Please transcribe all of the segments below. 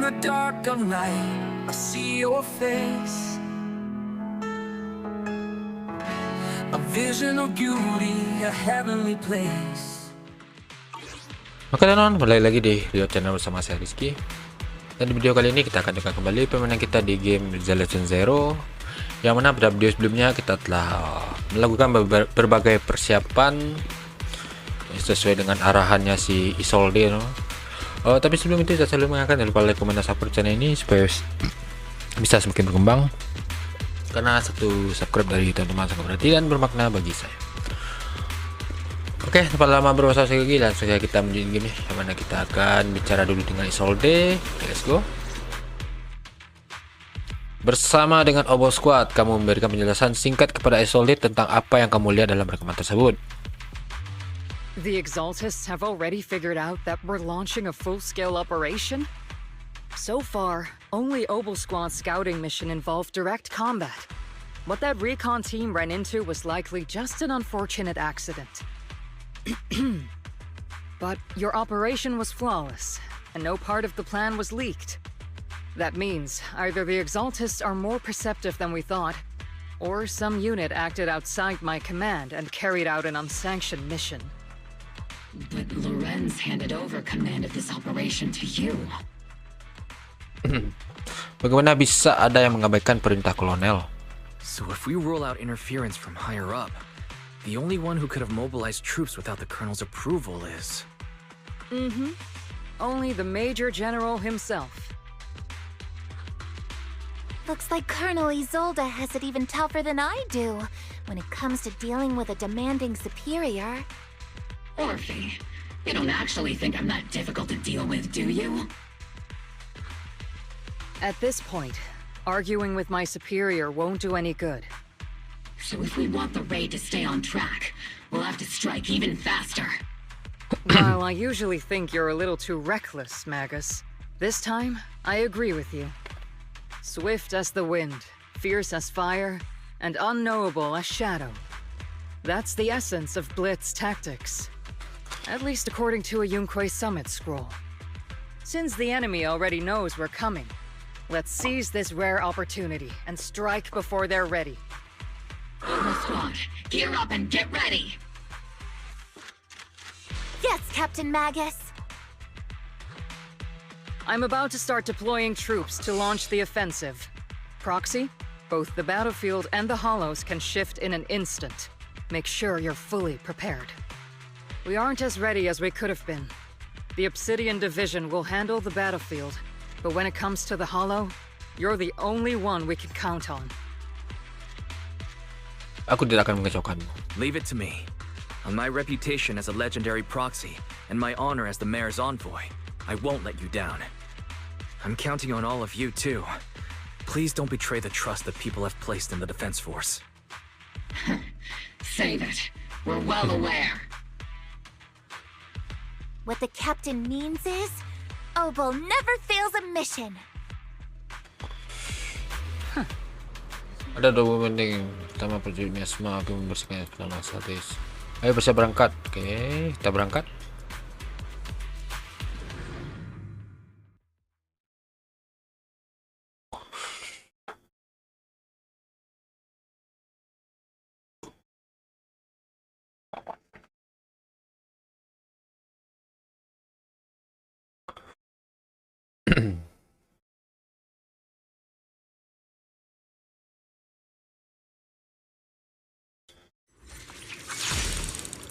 In the dark of night, I see your face. A vision of beauty, a heavenly place. Oke teman, kembali lagi di video channel bersama saya Rizky. Dan di video kali ini kita akan dengar kembali pemenang kita di game Zenless Zero. Yang mana pada video sebelumnya kita telah melakukan berbagai persiapan sesuai dengan arahannya si Isolde, no? Tapi sebelum itu saya selalu mengingatkan jangan lupa like, komen, dan support channel ini supaya bisa semakin berkembang. Karena satu subscribe dari teman-teman sangat berarti dan bermakna bagi saya. Oke, tanpa lama berusaha lagi, langsung saja kita menuju game yang mana kita akan bicara dulu dengan Isolde. Let's go. Bersama dengan Obo Squad, kamu memberikan penjelasan singkat kepada Isolde tentang apa yang kamu lihat dalam rekaman tersebut. The Exaltists have already figured out that we're launching a full-scale operation? So far, only Obel Squad's scouting mission involved direct combat. What that recon team ran into was likely just an unfortunate accident. But your operation was flawless, and no part of the plan was leaked. That means either the Exaltists are more perceptive than we thought, or some unit acted outside my command and carried out an unsanctioned mission. But Lorenz handed over command of this operation to you. Bagaimana bisa ada yang mengabaikan perintah kolonel? So if we rule out interference from higher up, the only one who could have mobilized troops without the colonel's approval is... Only the Major General himself. Looks like Colonel Isolde has it even tougher than I do when it comes to dealing with a demanding superior. Orphe, you don't actually think I'm that difficult to deal with, do you? At this point, arguing with my superior won't do any good. So if we want the raid to stay on track, we'll have to strike even faster. While I usually think you're a little too reckless, Magus, this time I agree with you. Swift as the wind, fierce as fire, and unknowable as shadow. That's the essence of Blitz tactics. At least according to a Yunque Summit scroll. Since the enemy already knows we're coming, let's seize this rare opportunity and strike before they're ready. Obel Squad, gear up and get ready! Yes, Captain Magus. I'm about to start deploying troops to launch the offensive. Proxy, both the battlefield and the hollows can shift in an instant. Make sure you're fully prepared. We aren't as ready as we could have been. The Obsidian Division will handle the battlefield, but when it comes to the hollow, you're the only one we can count on. Aku tidak akan mengecewakanmu. Leave it to me. On my reputation as a legendary proxy, and my honor as the mayor's envoy, I won't let you down. I'm counting on all of you, too. Please don't betray the trust that people have placed in the Defense Force. Save it. We're well aware. What the captain means is, Obel never fails a mission. Ada dua penting. Pertama, prajurit miasma akan membersihkan pelan strategis. Ayo bersiap berangkat. Oke, kita berangkat.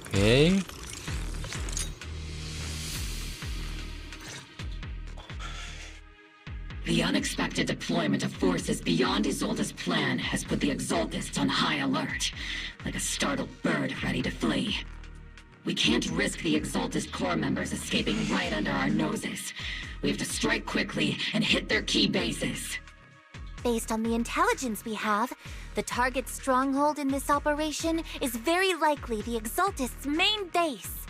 Oke. The unexpected deployment of forces beyond Isolde's plan has put the Exaltists on high alert, like a startled bird ready to flee. We can't risk the Exaltist core members escaping right under our noses. We have to strike quickly and hit their key bases. Based on the intelligence we have, the target's stronghold in this operation is very likely the Exaltists' main base.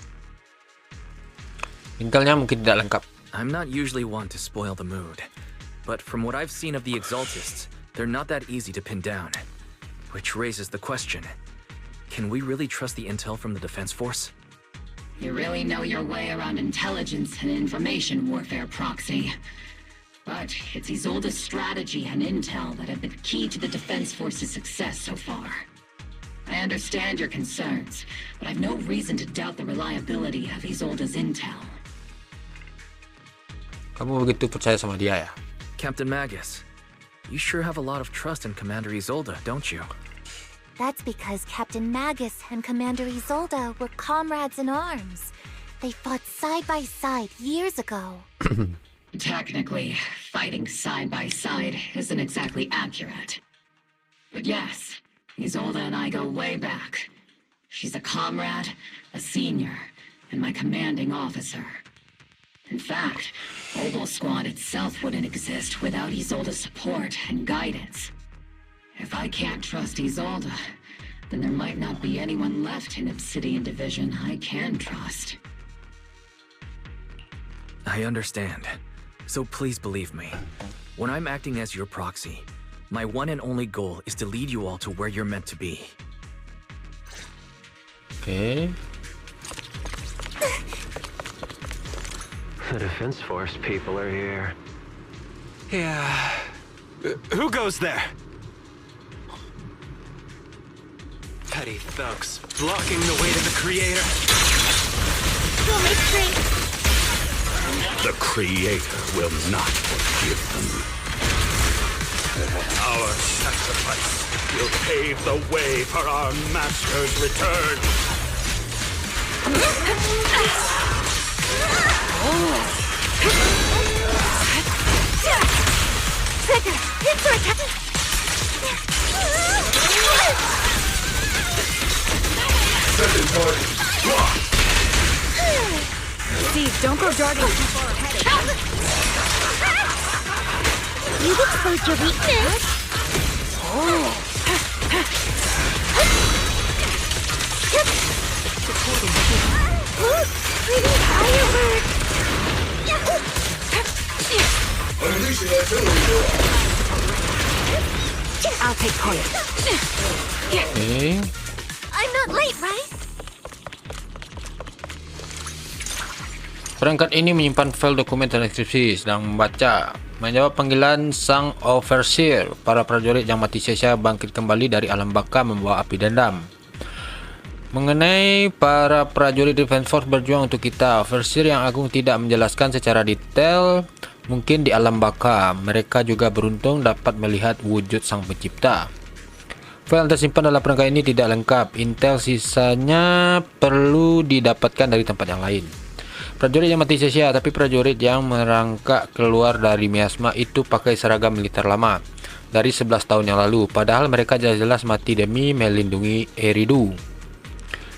Intelnya mungkin tidak lengkap. I'm not usually one to spoil the mood, but from what I've seen of the Exaltists, they're not that easy to pin down. Which raises the question, can we really trust the intel from the Defense Force? You really know your way around intelligence and information warfare, Proxy. But it's Isolde's strategy and intel that have been key to the Defense Force's success so far. I understand your concerns, but I've no reason to doubt the reliability of Isolde's intel. Kamu begitu percaya sama dia ya? Captain Magus, you sure have a lot of trust in Commander Isolde, don't you? That's because Captain Magus and Commander Isolde were comrades in arms. They fought side by side years ago. Technically, fighting side by side isn't exactly accurate. But yes, Isolde and I go way back. She's a comrade, a senior, and my commanding officer. In fact, Obel Squad itself wouldn't exist without Isolde's support and guidance. If I can't trust Isolde, then there might not be anyone left in Obsidian Division I can trust. I understand. So please believe me. When I'm acting as your proxy, my one and only goal is to lead you all to where you're meant to be. Okay. The Defense Force people are here. Yeah. Who goes there? Petty thugs, blocking the way to the Creator. You'll make straight. The Creator will not forgive them. Our sacrifice will pave the way for our Master's return. Trigger, pincer attack. Second party, block! Steve, don't go darting too far ahead. You've exposed your weakness. Breathing firebird. Unleashing artillery door. I'll take point. Okay. I'm not late, right? Perangkat ini menyimpan file dokumen transkripsi, sedang membaca. Menjawab panggilan sang overseer, para prajurit yang mati sia-sia bangkit kembali dari alam baka membawa api dendam. Mengenai para prajurit Defense Force berjuang untuk kita, overseer yang agung tidak menjelaskan secara detail. Mungkin di alam baka, mereka juga beruntung dapat melihat wujud sang pencipta. File yang tersimpan dalam perangkat ini tidak lengkap. Intel sisanya perlu didapatkan dari tempat yang lain. Prajurit yang mati sia-sia, tapi prajurit yang merangkak keluar dari miasma itu pakai seragam militer lama dari 11 tahun yang lalu, padahal mereka jelas-jelas mati demi melindungi Eridu.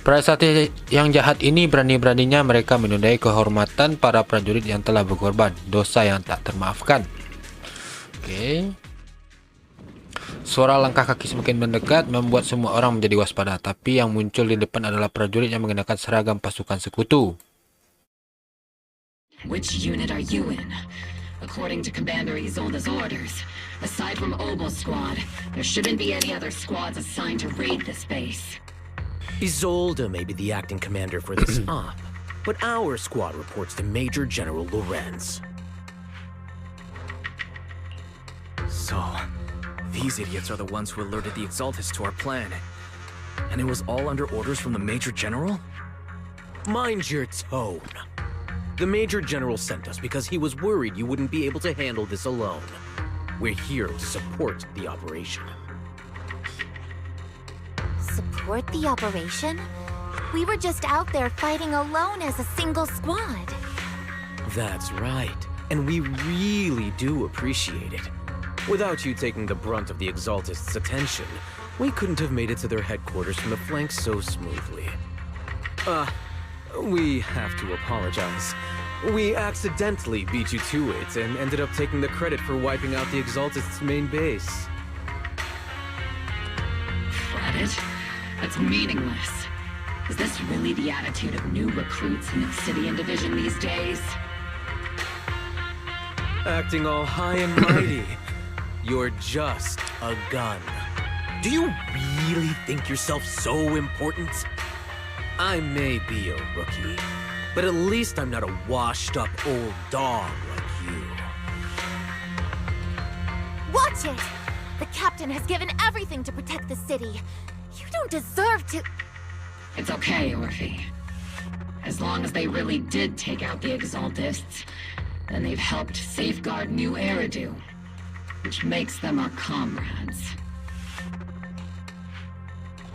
Pada saat yang jahat ini, berani-beraninya mereka menodai kehormatan para prajurit yang telah berkorban, dosa yang tak termaafkan. Oke. Suara langkah kaki semakin mendekat membuat semua orang menjadi waspada, tapi yang muncul di depan adalah prajurit yang mengenakan seragam pasukan sekutu. Which unit are you in? According to Commander Isolde's orders, aside from Obel Squad, there shouldn't be any other squads assigned to raid this base. Isolde may be the acting commander for this op, but our squad reports to Major General Lorenz. So, these idiots are the ones who alerted the Exaltis to our plan. And it was all under orders from the Major General? Mind your tone. The Major General sent us because he was worried you wouldn't be able to handle this alone. We're here to support the operation. Support the operation? We were just out there fighting alone as a single squad. That's right, and we really do appreciate it. Without you taking the brunt of the Exaltists' attention, we couldn't have made it to their headquarters from the flank so smoothly. We have to apologize. We accidentally beat you to it and ended up taking the credit for wiping out the Exaltists' main base. Credit? That's meaningless. Is this really the attitude of new recruits in Obsidian Division these days? Acting all high and mighty. You're just a gun. Do you really think yourself so important? I may be a rookie, but at least I'm not a washed-up old dog like you. it! The captain has given everything to protect the city. You don't deserve to... It's okay, Orphe. As long as they really did take out the Exaltists, then they've helped safeguard New Eridu, which makes them our comrades.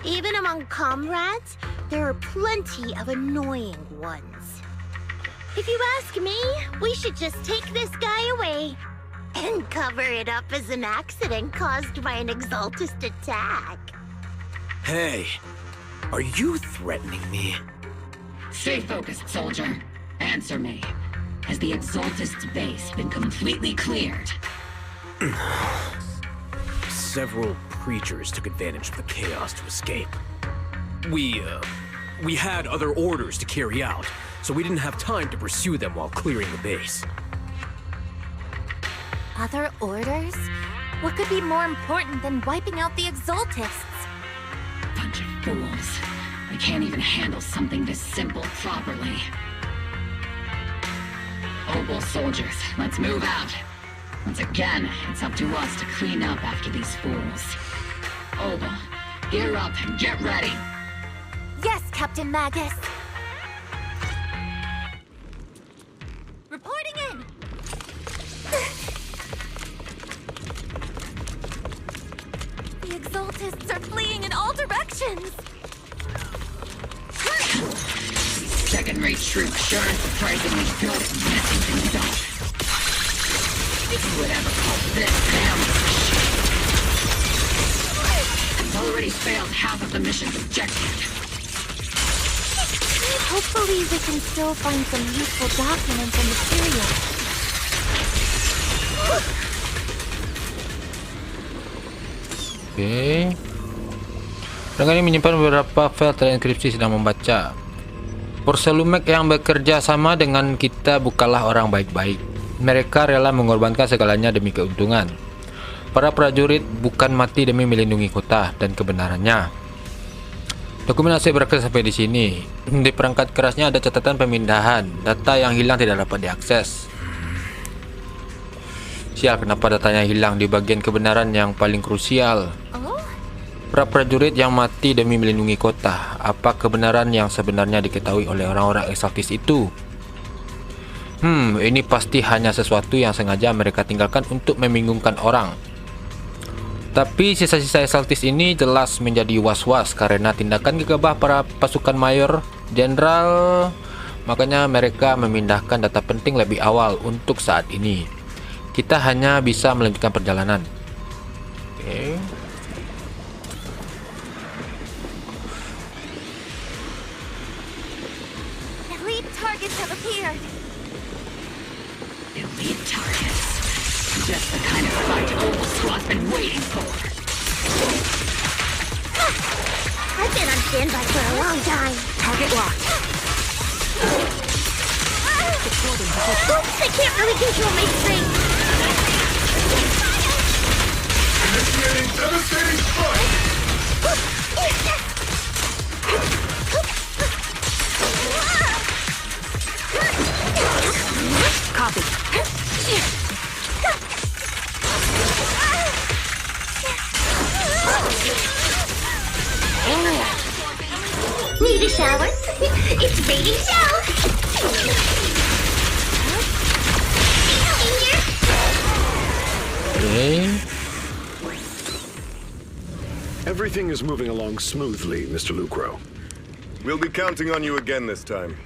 Even among comrades, there are plenty of annoying ones. If you ask me, we should just take this guy away and cover it up as an accident caused by an Exaltist attack. Hey, are you threatening me? Stay focused, soldier. Answer me. Has the Exaltist's base been completely cleared? Several creatures took advantage of the chaos to escape. We had other orders to carry out, so we didn't have time to pursue them while clearing the base. Other orders? What could be more important than wiping out the Exaltists? Bunch of fools. They can't even handle something this simple properly. Opal soldiers, let's move out. Once again, it's up to us to clean up after these fools. Opal, gear up and get ready. Yes, Captain Magus. Reporting in. The Exaltists are fleeing in all directions. Second-rate troops sure are surprisingly good at messing things up. Who would ever call this damn shit? It's already failed half of the mission's objective. Hopefully we can still find some useful documents and materials. Oke. Dengan ini menyimpan beberapa file terenkripsi sedang membaca. Porselumek yang bekerja sama dengan kita bukanlah orang baik-baik. Mereka rela mengorbankan segalanya demi keuntungan. Para prajurit bukan mati demi melindungi kota dan kebenarannya. Dokumen asli berakses sampai di sini. Di perangkat kerasnya ada catatan pemindahan. Data yang hilang tidak dapat diakses. Sial, kenapa datanya hilang di bagian kebenaran yang paling krusial? Para prajurit yang mati demi melindungi kota. Apa kebenaran yang sebenarnya diketahui oleh orang-orang Exaltis itu? Ini pasti hanya sesuatu yang sengaja mereka tinggalkan untuk membingungkan orang. Tapi sisa-sisa Exaltis ini jelas menjadi was-was karena tindakan gegabah para pasukan mayor jenderal. Makanya mereka memindahkan data penting lebih awal untuk saat ini. Kita hanya bisa melanjutkan perjalanan. Oke. Elite targets have appeared. Elite targets. Just the kind of fight Opal Squad's been waiting for. I've been on standby for a long time. Target locked. Oops, I can't really control my strength. Initiating devastating strike! Copy. Need a shower? It's raining shower. Everything is moving along smoothly, Mr. Lucro. We'll be counting on you again this time.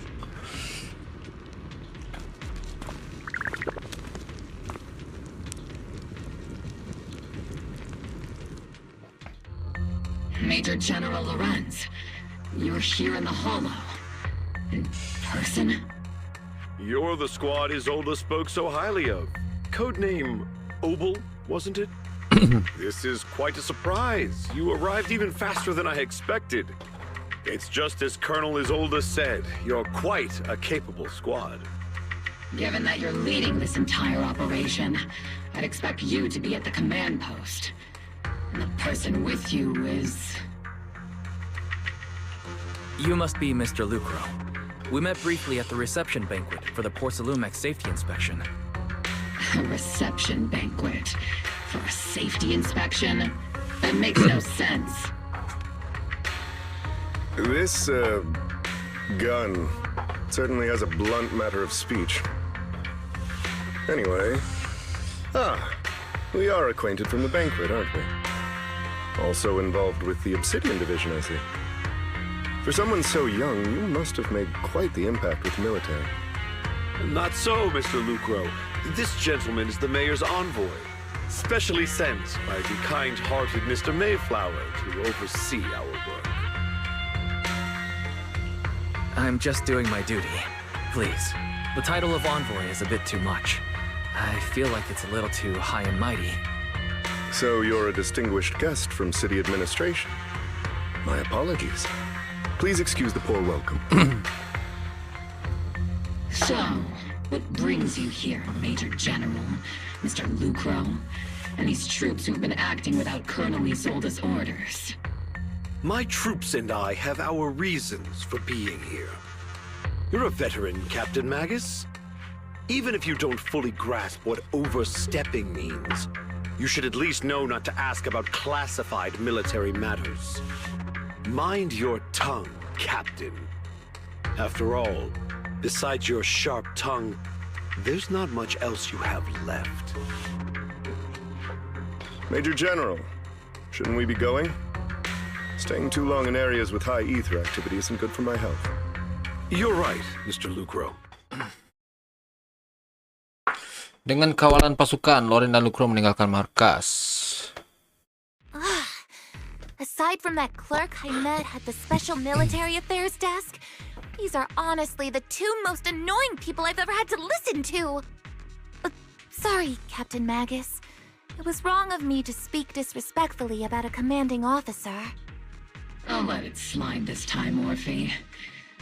Major General Lorenz, you're here in the Hollow. In person? You're the squad Isolde spoke so highly of. Codename Opal, wasn't it? This is quite a surprise. You arrived even faster than I expected. It's just as Colonel Isolde said, you're quite a capable squad. Given that you're leading this entire operation, I'd expect you to be at the command post. And the person with you is... You must be Mr. Lucro. We met briefly at the reception banquet for the Porcelumex safety inspection. A reception banquet. For a safety inspection? That makes no sense. This, gun certainly has a blunt matter of speech. Anyway, we are acquainted from the banquet, aren't we? Also involved with the Obsidian division, I see. For someone so young, you must have made quite the impact with the military. Not so, Mr. Lucro. This gentleman is the mayor's envoy, specially sent by the kind-hearted Mr. Mayflower to oversee our work. I'm just doing my duty. Please. The title of envoy is a bit too much. I feel like it's a little too high and mighty. So you're a distinguished guest from city administration. My apologies. Please excuse the poor welcome. So, what brings you here, Major General, Mr. Lucro, and these troops who've been acting without Colonel Isolde's orders? My troops and I have our reasons for being here. You're a veteran, Captain Magus. Even if you don't fully grasp what overstepping means, you should at least know not to ask about classified military matters. Mind your tongue, Captain. After all, besides your sharp tongue, there's not much else you have left. Major General, shouldn't we be going? Staying too long in areas with high ether activity isn't good for my health. You're right, Mr. Lucro. Dengan kawalan pasukan, Loren dan Lucro meninggalkan markas. Aside from that clerk I met at the Special Military Affairs desk, these are honestly the two most annoying people I've ever had to listen to. Sorry, Captain Magus. It was wrong of me to speak disrespectfully about a commanding officer. I'll let it slide this time, Orphe.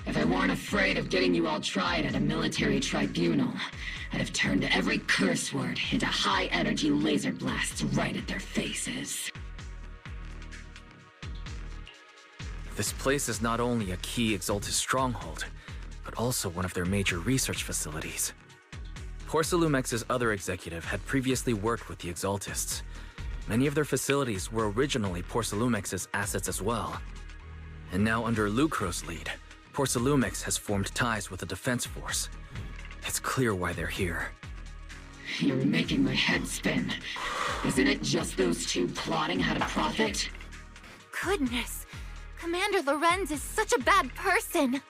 If I weren't afraid of getting you all tried at a military tribunal, I'd have turned every curse word into high-energy laser blasts right at their faces. This place is not only a key Exaltus stronghold, but also one of their major research facilities. Porcelumex's other executive had previously worked with the Exaltists. Many of their facilities were originally Porcelumex's assets as well. And now under Lucro's lead, Porcelumex has formed ties with the defense force. It's clear why they're here. You're making my head spin. Isn't it just those two plotting how to profit? Goodness, Commander Lorenz is such a bad person.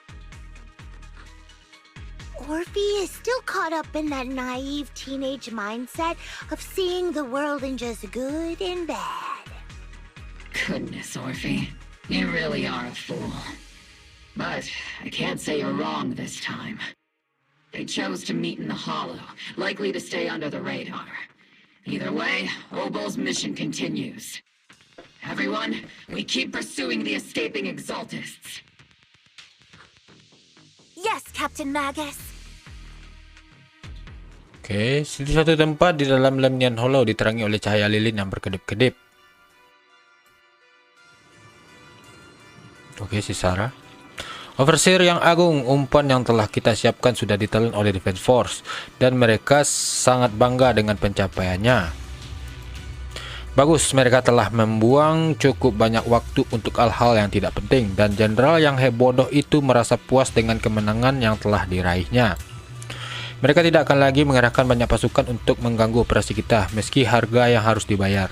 Orphe is still caught up in that naive teenage mindset of seeing the world in just good and bad. Goodness, Orphe. You really are a fool. But I can't say you're wrong this time. They chose to meet in the Hollow, likely to stay under the radar. Either way, Obel's mission continues. Everyone, we keep pursuing the escaping Exaltists. Yes, Captain Magus. Oke, di suatu tempat di dalam Lemnian Hollow diterangi oleh cahaya lilin yang berkedip-kedip. Oke, si Sarah. Overseer yang agung, umpan yang telah kita siapkan sudah ditelan oleh Defense Force dan mereka sangat bangga dengan pencapaiannya. Bagus, mereka telah membuang cukup banyak waktu untuk hal-hal yang tidak penting dan jenderal yang bodoh itu merasa puas dengan kemenangan yang telah diraihnya. Mereka tidak akan lagi mengerahkan banyak pasukan untuk mengganggu operasi kita meski harga yang harus dibayar.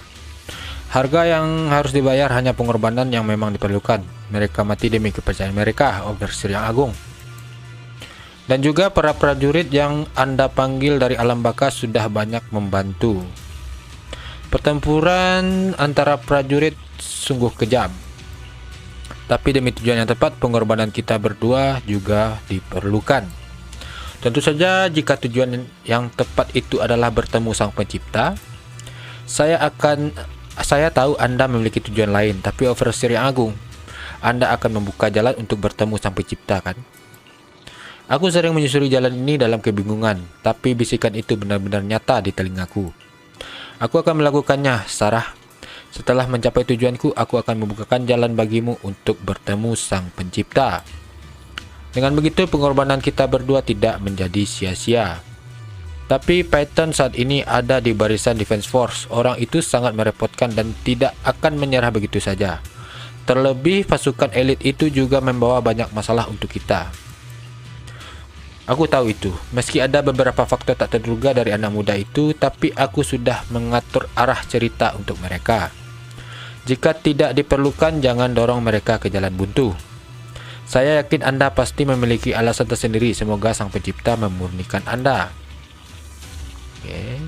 Harga yang harus dibayar hanya pengorbanan yang memang diperlukan. Mereka mati demi kepercayaan mereka, Overseer yang agung. Dan juga para prajurit yang Anda panggil dari alam baka sudah banyak membantu. Pertempuran antara prajurit sungguh kejam. Tapi demi tujuan yang tepat, pengorbanan kita berdua juga diperlukan. Tentu saja jika tujuan yang tepat itu adalah bertemu Sang Pencipta, saya tahu Anda memiliki tujuan lain, tapi Overseer yang agung, Anda akan membuka jalan untuk bertemu Sang Pencipta, kan? Aku sering menyusuri jalan ini dalam kebingungan, tapi bisikan itu benar-benar nyata di telingaku. Aku akan melakukannya, Sarah. Setelah mencapai tujuanku, aku akan membukakan jalan bagimu untuk bertemu Sang Pencipta. Dengan begitu, pengorbanan kita berdua tidak menjadi sia-sia. Tapi Python saat ini ada di barisan Defense Force. Orang itu sangat merepotkan dan tidak akan menyerah begitu saja. Terlebih pasukan elit itu juga membawa banyak masalah untuk kita. Aku tahu itu. Meski ada beberapa faktor tak terduga dari anak muda itu, tapi aku sudah mengatur arah cerita untuk mereka. Jika tidak diperlukan, jangan dorong mereka ke jalan buntu. Saya yakin Anda pasti memiliki alasan tersendiri. Semoga Sang Pencipta memurnikan Anda. Oke.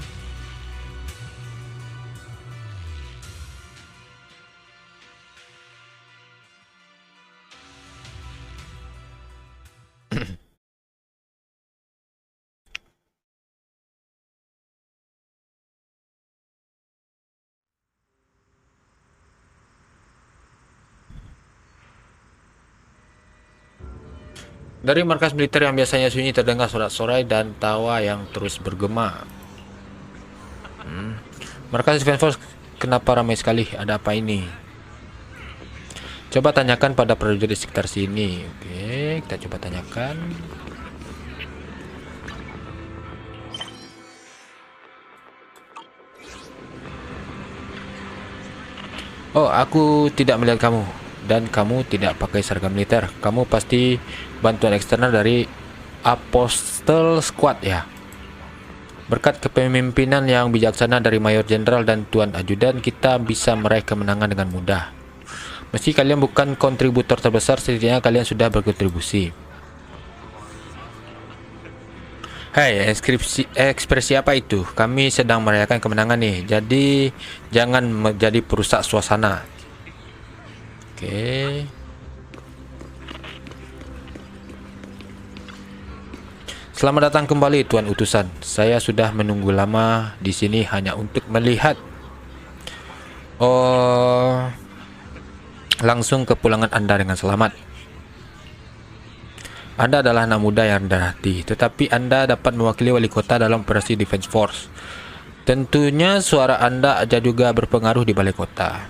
Dari markas militer yang biasanya sunyi terdengar sorak-sorai dan tawa yang terus bergema. Markas Defense Force kenapa ramai sekali? Ada apa ini? Coba tanyakan pada prajurit sekitar sini. Oke, kita coba tanyakan. Oh, aku tidak melihat kamu. Dan kamu tidak pakai seragam militer. Kamu pasti bantuan eksternal dari Apostle Squad ya. Berkat kepemimpinan yang bijaksana dari Mayor Jenderal dan Tuan Ajudan, kita bisa meraih kemenangan dengan mudah. Meski kalian bukan kontributor terbesar, setidaknya kalian sudah berkontribusi. Hai, ekspresi apa itu? Kami sedang merayakan kemenangan nih. Jadi jangan menjadi perusak suasana. Oke. Selamat datang kembali Tuan Utusan. Saya sudah menunggu lama di sini hanya untuk melihat langsung kepulangan Anda dengan selamat. Anda adalah anak muda yang rendah hati, tetapi Anda dapat mewakili wali kota dalam operasi Defense Force. Tentunya suara Anda juga berpengaruh di balai kota.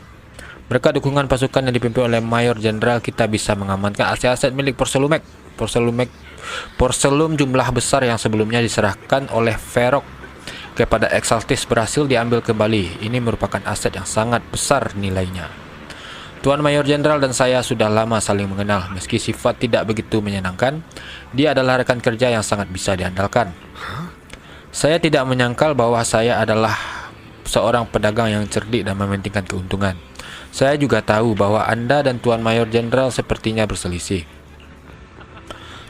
Berkat dukungan pasukan yang dipimpin oleh Mayor Jenderal, kita bisa mengamankan aset-aset milik Porselum jumlah besar yang sebelumnya diserahkan oleh Verok kepada Exaltis berhasil diambil kembali. Ini merupakan aset yang sangat besar nilainya. Tuan Mayor Jenderal dan saya sudah lama saling mengenal. Meski sifat tidak begitu menyenangkan, dia adalah rekan kerja yang sangat bisa diandalkan. Saya tidak menyangkal bahwa saya adalah seorang pedagang yang cerdik dan mementingkan keuntungan. Saya juga tahu bahwa Anda dan Tuan Mayor Jenderal sepertinya berselisih.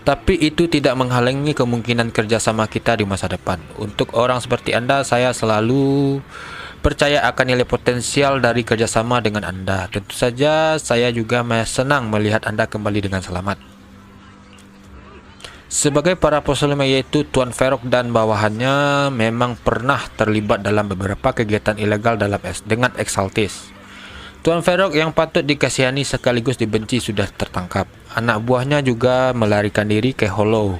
Tapi itu tidak menghalangi kemungkinan kerjasama kita di masa depan. Untuk orang seperti Anda, saya selalu percaya akan nilai potensial dari kerjasama dengan Anda. Tentu saja saya juga senang melihat Anda kembali dengan selamat. Sebagai para poselum yaitu Tuan Verok dan bawahannya memang pernah terlibat dalam beberapa kegiatan ilegal dengan Exaltis. Tuan Verok yang patut dikasihani sekaligus dibenci sudah tertangkap. Anak buahnya juga melarikan diri ke Hollow.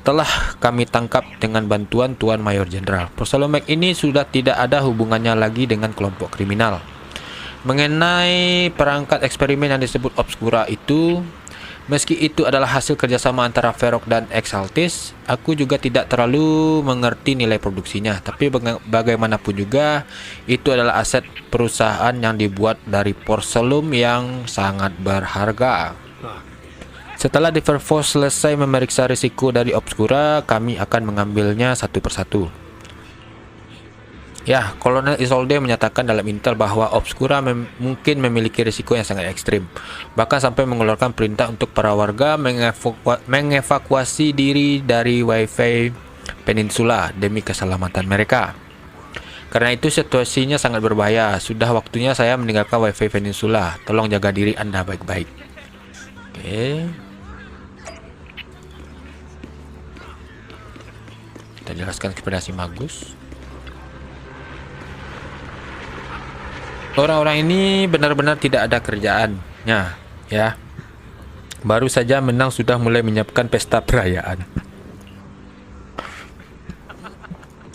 Telah kami tangkap dengan bantuan Tuan Mayor Jenderal. Poselumek ini sudah tidak ada hubungannya lagi dengan kelompok kriminal. Mengenai perangkat eksperimen yang disebut Obscura itu, meski itu adalah hasil kerjasama antara Verok dan Exaltis, aku juga tidak terlalu mengerti nilai produksinya. Tapi bagaimanapun juga, itu adalah aset perusahaan yang dibuat dari porselum yang sangat berharga. Setelah Defense Force selesai memeriksa risiko dari Obscura, kami akan mengambilnya satu persatu. Ya, Kolonel Isolde menyatakan dalam intel bahwa Obscura mungkin memiliki risiko yang sangat ekstrim. Bahkan sampai mengeluarkan perintah untuk para warga mengevakuasi diri dari Wi-Fi Peninsula demi keselamatan mereka. Karena itu situasinya sangat berbahaya. Sudah waktunya saya meninggalkan Wi-Fi Peninsula. Tolong jaga diri Anda baik-baik. Oke. Kita jelaskan kepada si Magus. Orang-orang ini benar-benar tidak ada kerjaannya, ya. Baru saja menang sudah mulai menyiapkan pesta perayaan.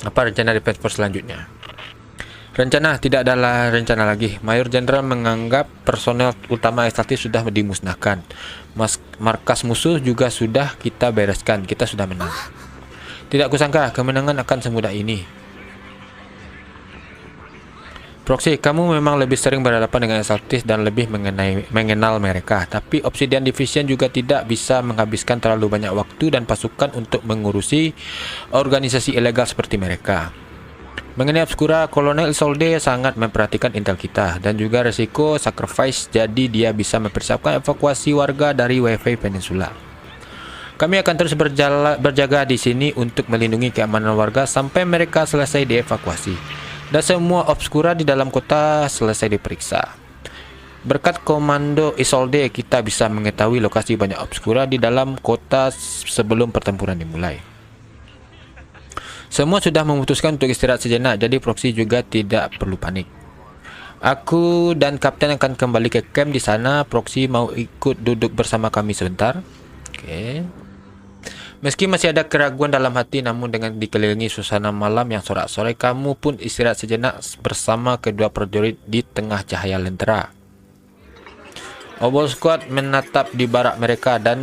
Apa rencana Defense Force selanjutnya? Rencana tidak adalah rencana lagi. Mayor Jenderal menganggap personel utama Exaltis sudah dimusnahkan. Markas musuh juga sudah kita bereskan. Kita sudah menang. Tidak kusangka kemenangan akan semudah ini. Proxy, kamu memang lebih sering berhadapan dengan exaltis dan lebih mengenal mereka. Tapi Obsidian Division juga tidak bisa menghabiskan terlalu banyak waktu dan pasukan untuk mengurusi organisasi ilegal seperti mereka. Mengenai Obscura, Kolonel Isolde sangat memperhatikan intel kita dan juga resiko sacrifice, jadi dia bisa mempersiapkan evakuasi warga dari Wifi Peninsula. Kami akan terus berjaga di sini untuk melindungi keamanan warga sampai mereka selesai dievakuasi dan semua Obscura di dalam kota selesai diperiksa. Berkat komando Isolde, kita bisa mengetahui lokasi banyak Obscura di dalam kota sebelum pertempuran dimulai. Semua sudah memutuskan untuk istirahat sejenak, jadi Proxy juga tidak perlu panik. Aku dan Kapten akan kembali ke camp di sana. Proxy mau ikut duduk bersama kami sebentar? Oke. Meski masih ada keraguan dalam hati, namun dengan dikelilingi suasana malam yang sorak-sorai, kamu pun istirahat sejenak bersama kedua prajurit di tengah cahaya lentera. Obol Squad menatap di barak mereka dan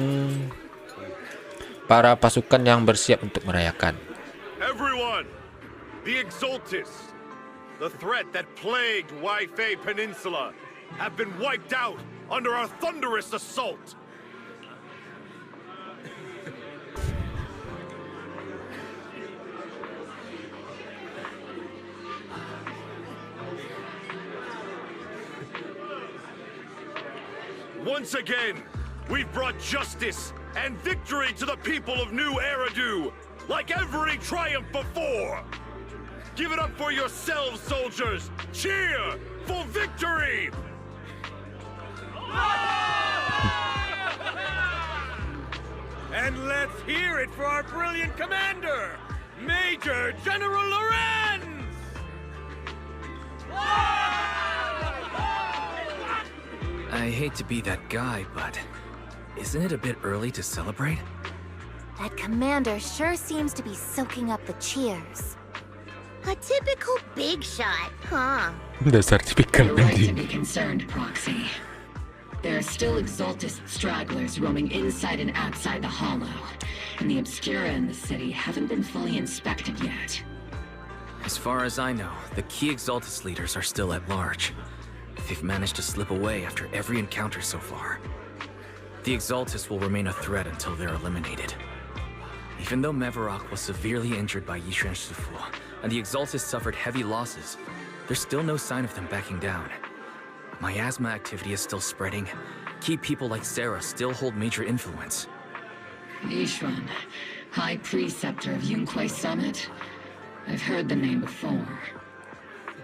para pasukan yang bersiap untuk merayakan. Everyone, the Exaltists, the threat that plagued Wifi Peninsula, have been wiped out under our thunderous assault. Once again, we've brought justice and victory to the people of New Eridu, like every triumph before. Give it up for yourselves, soldiers! Cheer for victory! And let's hear it for our brilliant commander, Major General Lorenz! I hate to be that guy, but isn't it a bit early to celebrate? That commander sure seems to be soaking up the cheers. A typical big shot, huh? Dasar tipikal You're right to penting. be concerned, Proxy. There are still Exaltist stragglers roaming inside and outside the Hollow, and the Obscura in the city haven't been fully inspected yet. As far as I know, the key Exaltist leaders are still at large. They've managed to slip away after every encounter so far. The Exaltists will remain a threat until they're eliminated. Even though Mevarok was severely injured by Yishuan Shifu, and the Exaltists suffered heavy losses, there's still no sign of them backing down. Miasma activity is still spreading. Key people like Sarah still hold major influence. Yishuan, High Preceptor of Yunquai Summit? I've heard the name before.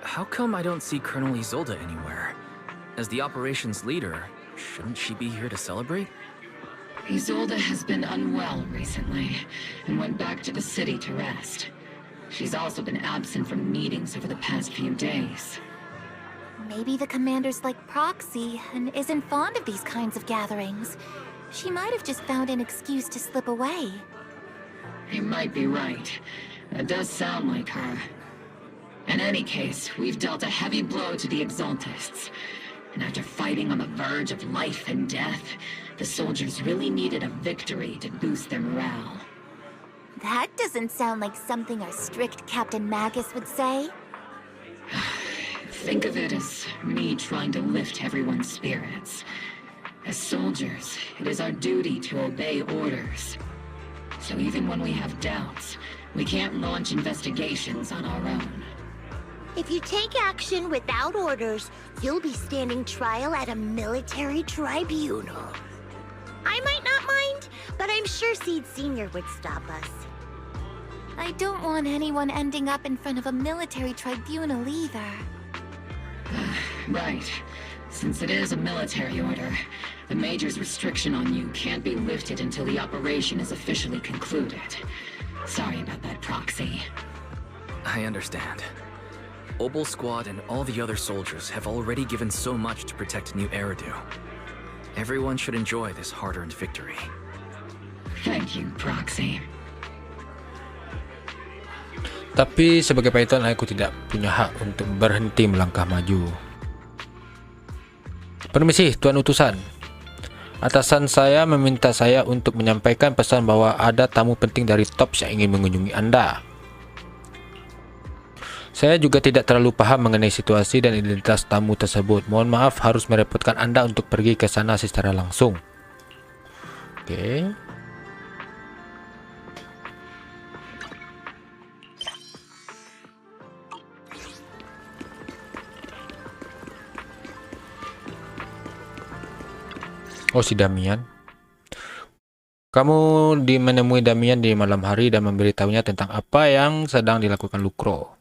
How come I don't see Colonel Isolde anywhere? As the operations leader, shouldn't she be here to celebrate? Isolde has been unwell recently, and went back to the city to rest. She's also been absent from meetings over the past few days. Maybe the commander's like Proxy and isn't fond of these kinds of gatherings. She might have just found an excuse to slip away. You might be right. That does sound like her. In any case, we've dealt a heavy blow to the Exaltists. And after fighting on the verge of life and death, the soldiers really needed a victory to boost their morale. That doesn't sound like something our strict Captain Magus would say. Think of it as me trying to lift everyone's spirits. As soldiers, it is our duty to obey orders. So even when we have doubts, we can't launch investigations on our own. If you take action without orders, you'll be standing trial at a military tribunal. I might not mind, but I'm sure Seed Sr. would stop us. I don't want anyone ending up in front of a military tribunal either. Right. Since it is a military order, the Major's restriction on you can't be lifted until the operation is officially concluded. Sorry about that, Proxy. I understand. Obol Squad and all the other soldiers have already given so much to protect New Eridu. Everyone should enjoy this hard-earned victory. Thank you, Proxy. Tapi sebagai Python, aku tidak punya hak untuk berhenti melangkah maju. Permisi, Tuan Utusan. Atasan saya meminta saya untuk menyampaikan pesan bahwa ada tamu penting dari TOPS yang ingin mengunjungi Anda. Saya juga tidak terlalu paham mengenai situasi dan identitas tamu tersebut. Mohon maaf harus merepotkan Anda untuk pergi ke sana secara langsung. Oke. Oh, si Damian. Kamu menemui Damian di malam hari dan memberitahunya tentang apa yang sedang dilakukan Lucro.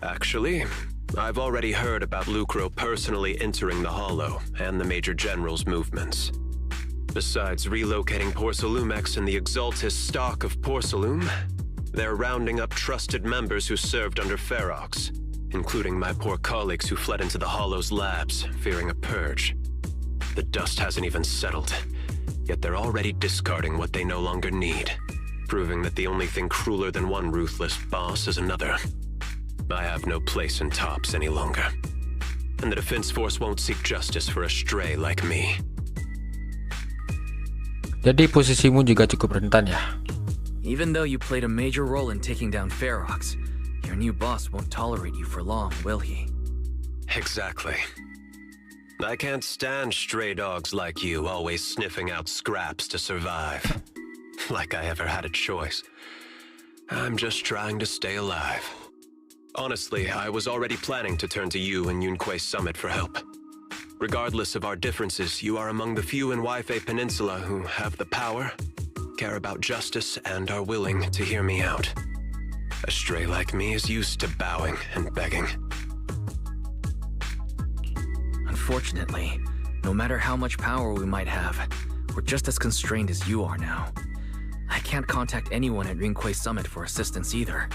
Actually, I've already heard about Lucro personally entering the Hollow and the Major General's movements. Besides relocating Porcelumex and the Exaltis stock of Porcelume, they're rounding up trusted members who served under Ferox, including my poor colleagues who fled into the Hollow's labs, fearing a purge. The dust hasn't even settled, yet they're already discarding what they no longer need, proving that the only thing crueler than one ruthless boss is another. I have no place in TOPS any longer, and the Defense Force won't seek justice for a stray like me. Jadi posisimu juga cukup rentan ya? Even though you played a major role in taking down Ferox, your new boss won't tolerate you for long, will he? Exactly. I can't stand stray dogs like you always sniffing out scraps to survive. Like I ever had a choice. I'm just trying to stay alive. Honestly, I was already planning to turn to you and Yunquei Summit for help. Regardless of our differences, you are among the few in Waifei Peninsula who have the power, care about justice, and are willing to hear me out. A stray like me is used to bowing and begging. Unfortunately, no matter how much power we might have, we're just as constrained as you are now. I can't contact anyone at Yunquei Summit for assistance either.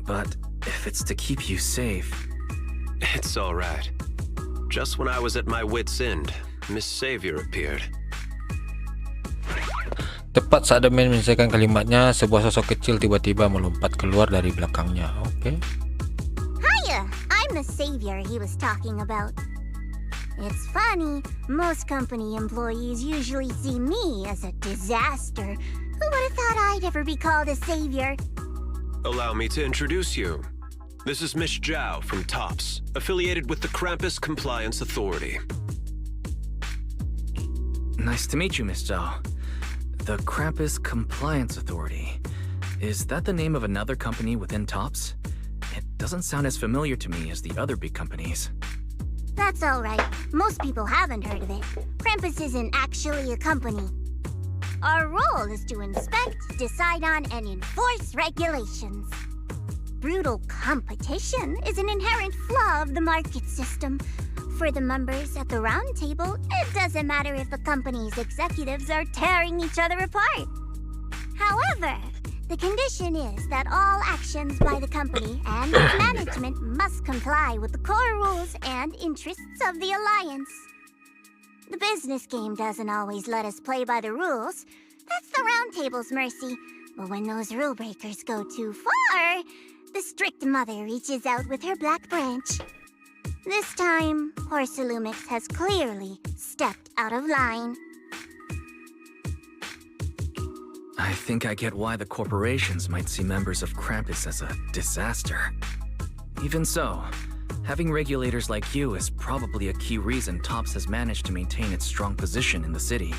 But if it's to keep you safe... It's alright. Just when I was at my wit's end, Miss Savior appeared. Tepat saat Damian menyelesaikan kalimatnya, sebuah sosok kecil tiba-tiba melompat keluar dari belakangnya. Oke. Hiya! I'm the savior he was talking about. It's funny, most company employees usually see me as a disaster. Who would have thought I'd ever be called a savior? Allow me to introduce you. This is Miss Zhao from TOPS, affiliated with the Krampus Compliance Authority. Nice to meet you, Miss Zhao. The Krampus Compliance Authority. Is that the name of another company within TOPS? It doesn't sound as familiar to me as the other big companies. That's all right. Most people haven't heard of it. Krampus isn't actually a company. Our role is to inspect, decide on, and enforce regulations. Brutal competition is an inherent flaw of the market system. For the members at the round table, it doesn't matter if the company's executives are tearing each other apart. However, the condition is that all actions by the company and its management must comply with the core rules and interests of the Alliance. The business game doesn't always let us play by the rules. That's the Round Table's mercy. But when those rule breakers go too far, the strict mother reaches out with her black branch. This time, Porcelumix has clearly stepped out of line. I think I get why the corporations might see members of Krampus as a disaster. Even so, having regulators like you is probably a key reason TOPS has managed to maintain its strong position in the city.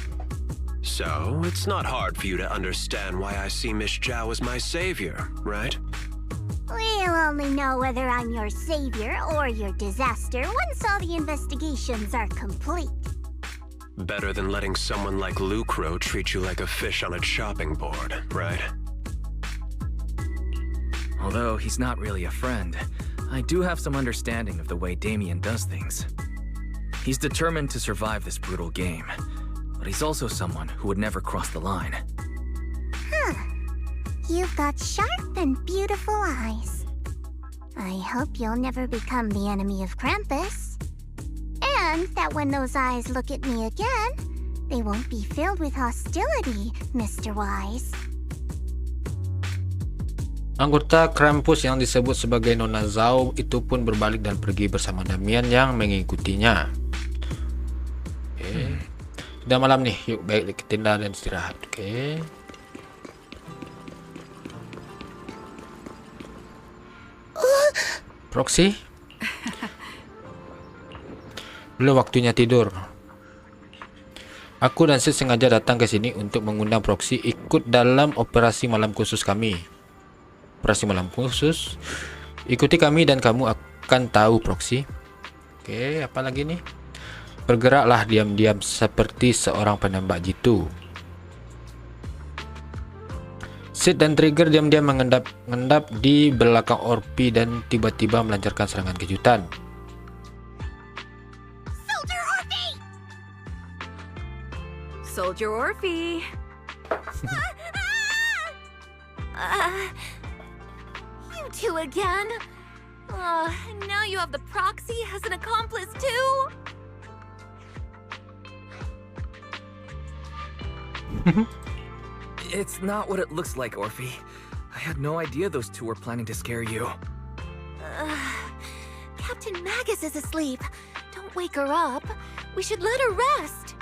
So, it's not hard for you to understand why I see Miss Zhao as my savior, right? We'll only know whether I'm your savior or your disaster once all the investigations are complete. Better than letting someone like Lucro treat you like a fish on a chopping board, right? Although he's not really a friend, I do have some understanding of the way Damien does things. He's determined to survive this brutal game, but he's also someone who would never cross the line. Huh. You've got sharp and beautiful eyes. I hope you'll never become the enemy of Krampus. And that when those eyes look at me again, they won't be filled with hostility, Mr. Wise. Anggota Krampus yang disebut sebagai Nona Zhao itu pun berbalik dan pergi bersama Damian yang mengikutinya. Udah malam nih, yuk balik ke tenda dan istirahat. Oke. Proxy? Belum waktunya tidur. Aku dan Sid sengaja datang ke sini untuk mengundang Proxy ikut dalam operasi malam khusus kami. Operasi malam khusus. Ikuti kami dan kamu akan tahu, Proxy. Oke, apa lagi nih? Bergeraklah diam-diam seperti seorang penembak jitu. Sid dan Trigger diam-diam mengendap di belakang Orpi dan tiba-tiba melancarkan serangan kejutan. Soldier Orphy. You two again? Now you have the proxy as an accomplice too? It's not what it looks like, Orphy. I had no idea those two were planning to scare you. Captain Magus is asleep. Don't wake her up. We should let her rest.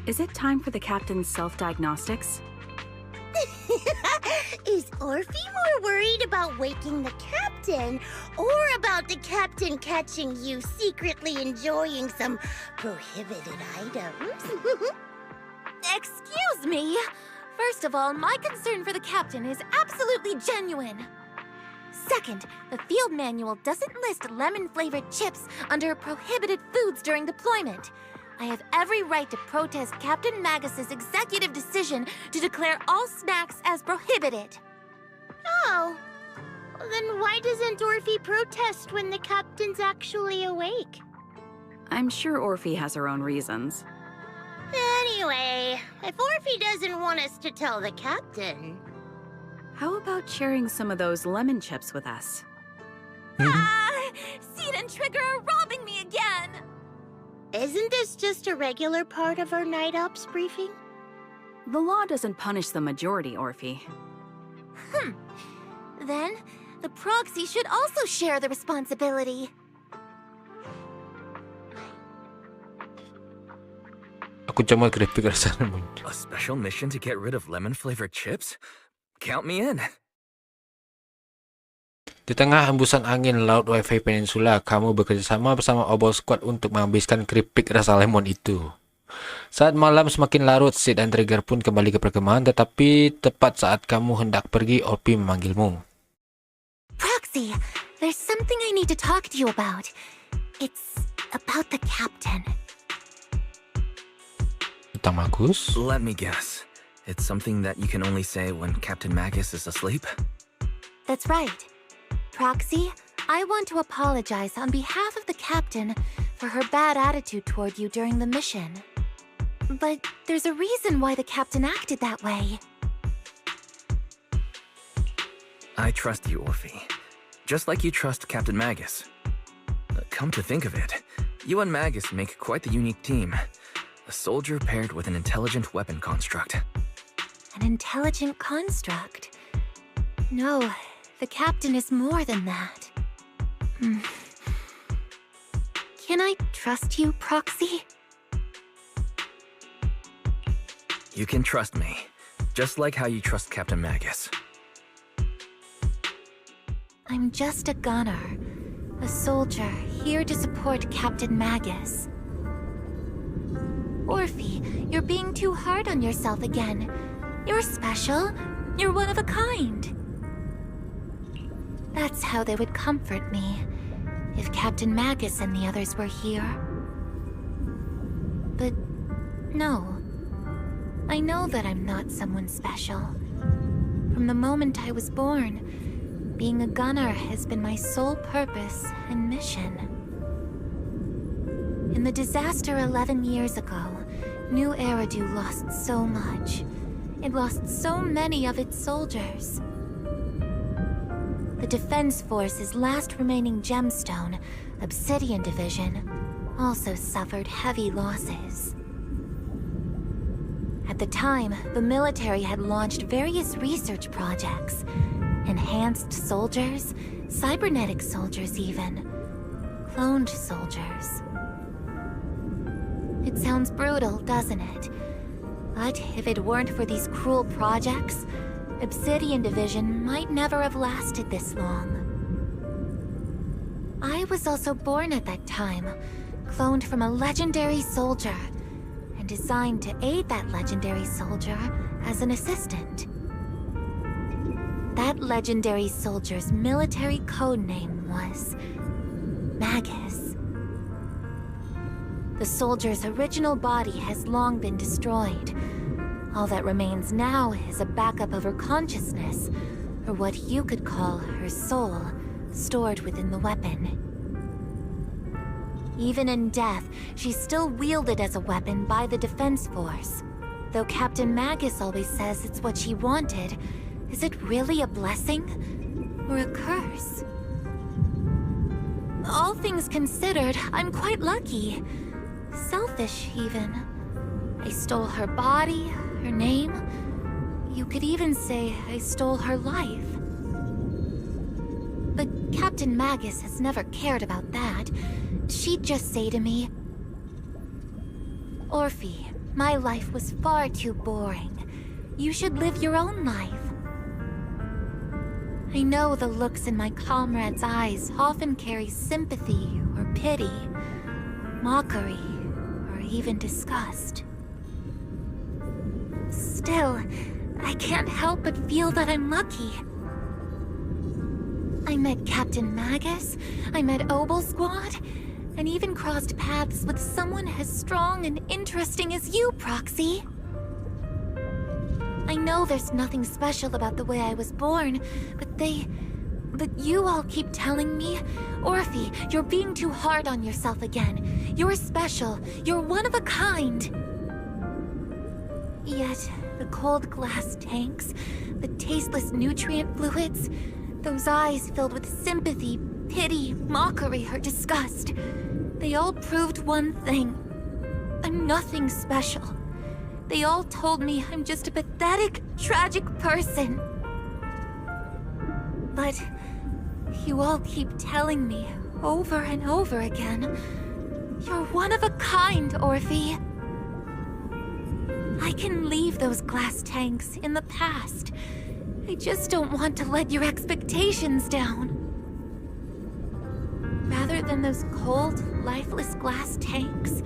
Is it time for the captain's self-diagnostics? Is Orphy more worried about waking the captain or about the captain catching you secretly enjoying some prohibited items? Excuse me. First of all, my concern for the captain is absolutely genuine. Second, the field manual doesn't list lemon-flavored chips under prohibited foods during deployment. I have every right to protest Captain Magus's executive decision to declare all snacks as prohibited. Oh. Then why doesn't Orphy protest when the captain's actually awake? I'm sure Orphy has her own reasons. Anyway, if Orphy doesn't want us to tell the captain... How about sharing some of those lemon chips with us? Seed and Trigger are robbing me again! Isn't this just a regular part of our night ops briefing? The law doesn't punish the majority, Orphy. Then, the proxy should also share the responsibility. Aku cuma keripik rasanya. A special mission to get rid of lemon-flavored chips? Count me in. Di tengah hembusan angin laut Wi-Fi Peninsula, kamu bekerjasama bersama Obol Squad untuk menghabiskan keripik rasa lemon itu. Saat malam semakin larut, Sid dan Trigger pun kembali ke perkemahan, tetapi tepat saat kamu hendak pergi, Orpy memanggilmu. Proxy, there's something I need to talk to you about. It's about the captain. Tentang Magus? Let me guess. It's something that you can only say when Captain Magus is asleep? That's right. Proxy, I want to apologize on behalf of the captain for her bad attitude toward you during the mission. But there's a reason why the captain acted that way. I trust you, Orphy. Just like you trust Captain Magus. Come to think of it, you and Magus make quite the unique team. A soldier paired with an intelligent weapon construct. An intelligent construct? No, the captain is more than that. Can I trust you, Proxy? You can trust me, just like how you trust Captain Magus. I'm just a gunner, a soldier here to support Captain Magus. Orphy, you're being too hard on yourself again. You're special. You're one of a kind. That's how they would comfort me, if Captain Magus and the others were here. But no. I know that I'm not someone special. From the moment I was born, being a gunner has been my sole purpose and mission. In the disaster 11 years ago, New Eridu lost so much. It lost so many of its soldiers. The Defense Force's last remaining gemstone, Obsidian Division, also suffered heavy losses. At the time, the military had launched various research projects. Enhanced soldiers, cybernetic soldiers even. Cloned soldiers. It sounds brutal, doesn't it? But if it weren't for these cruel projects, Obsidian Division might never have lasted this long. I was also born at that time, cloned from a legendary soldier, and designed to aid that legendary soldier as an assistant. That legendary soldier's military codename was Magus. The soldier's original body has long been destroyed. All that remains now is a backup of her consciousness, or what you could call her soul, stored within the weapon. Even in death, she's still wielded as a weapon by the Defense Force. Though Captain Magus always says it's what she wanted, is it really a blessing? Or a curse? All things considered, I'm quite lucky. Selfish, even. I stole her body, her name. You could even say I stole her life. But Captain Magus has never cared about that. She'd just say to me, "Orphe, my life was far too boring. You should live your own life." I know the looks in my comrades' eyes often carry sympathy or pity, mockery, or even disgust. Still, I can't help but feel that I'm lucky. I met Captain Magus, I met Obel Squad, and even crossed paths with someone as strong and interesting as you, Proxy. I know there's nothing special about the way I was born, but you all keep telling me, "Orphe, you're being too hard on yourself again. You're special. You're one of a kind." Yet, the cold glass tanks, the tasteless nutrient fluids, those eyes filled with sympathy, pity, mockery, or disgust, they all proved one thing. I'm nothing special. They all told me I'm just a pathetic, tragic person. But you all keep telling me over and over again, "You're one of a kind, Orphe." I can leave those glass tanks in the past. I just don't want to let your expectations down. Rather than those cold, lifeless glass tanks,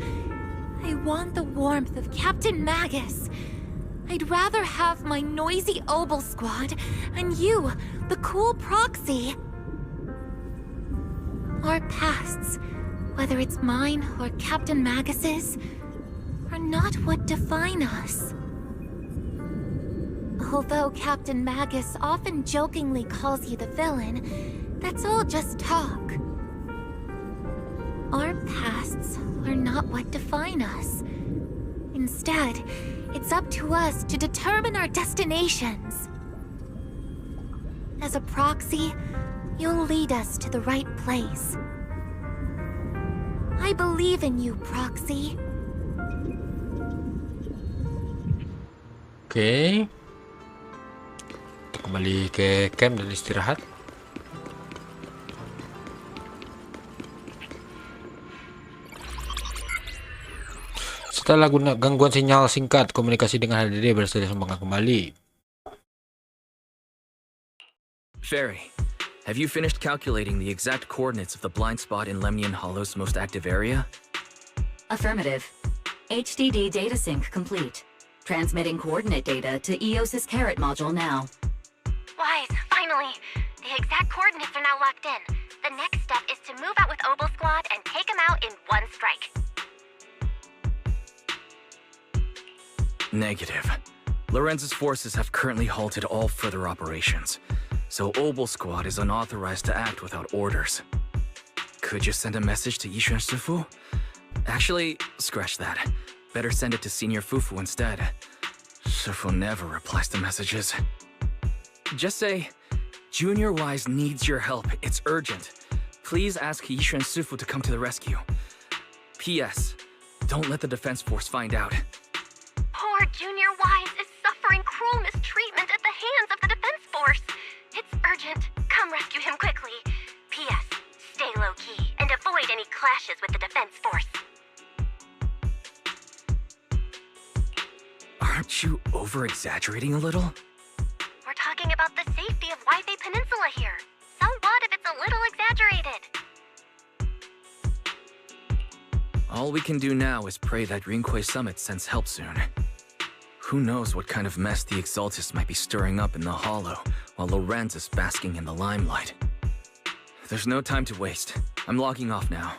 I want the warmth of Captain Magus. I'd rather have my noisy Obel Squad and you, the cool Proxy. Our pasts, whether it's mine or Captain Magus's, are not what define us. Although Captain Magus often jokingly calls you the villain, that's all just talk. Our pasts are not what define us. Instead, it's up to us to determine our destinations. As a Proxy, you'll lead us to the right place. I believe in you, Proxy. Oke. Kita kembali ke camp dan istirahat. Setelah gangguan sinyal singkat, komunikasi dengan HDD bersedia kembali. Fairy, have you finished calculating the exact coordinates of the blind spot in Lemnian Hollow's most active area? Affirmative. HDD data sync complete. Transmitting coordinate data to EOS's Carrot module now. Wise, finally! The exact coordinates are now locked in. The next step is to move out with Obel Squad and take them out in one strike. Negative. Lorenz's forces have currently halted all further operations, so Obel Squad is unauthorized to act without orders. Could you send a message to Yishuan Shifu? Actually, scratch that. Better send it to Senior Fufu instead. Shifu never replies to messages. Just say, "Junior Wise needs your help. It's urgent. Please ask Yishuan Shifu to come to the rescue. P.S. Don't let the Defense Force find out." Poor Junior Wise is suffering cruel mistreatment at the hands of the Defense Force. It's urgent. Come rescue him quickly. P.S. Stay low-key and avoid any clashes with the Defense Force. Aren't you over-exaggerating a little? We're talking about the safety of Wi-Fi Peninsula here. So what if it's a little exaggerated? All we can do now is pray that Rinquay Summit sends help soon. Who knows what kind of mess the Exaltists might be stirring up in the Hollow, while Lorenz is basking in the limelight. There's no time to waste. I'm logging off now.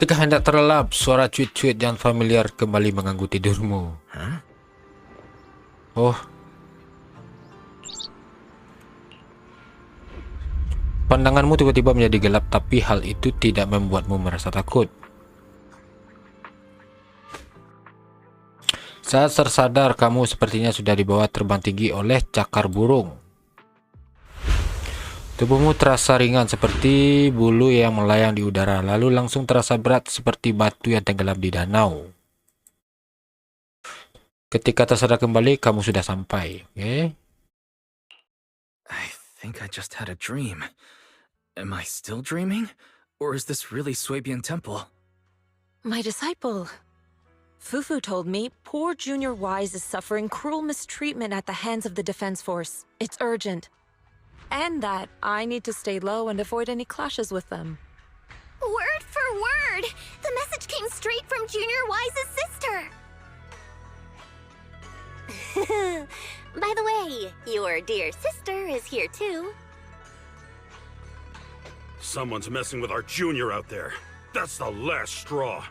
Ketika hendak terlelap, suara cuit-cuit yang familiar kembali mengganggu tidurmu. Oh. Pandanganmu tiba-tiba menjadi gelap, tapi hal itu tidak membuatmu merasa takut. Saat tersadar, kamu sepertinya sudah dibawa terbang tinggi oleh cakar burung. Tubuhmu terasa ringan seperti bulu yang melayang di udara, lalu langsung terasa berat seperti batu yang tenggelam di danau. Ketika tersadar kembali, kamu sudah sampai. Okay? I think I just had a dream. Am I still dreaming? Or is this really Swabian Temple? My disciple. Fufu told me poor Junior Wise is suffering cruel mistreatment at the hands of the Defense Force. It's urgent. And that I need to stay low and avoid any clashes with them. Word for word! The message came straight from Junior Wise's sister! By the way, your dear sister is here too. Someone's messing with our junior out there. That's the last straw.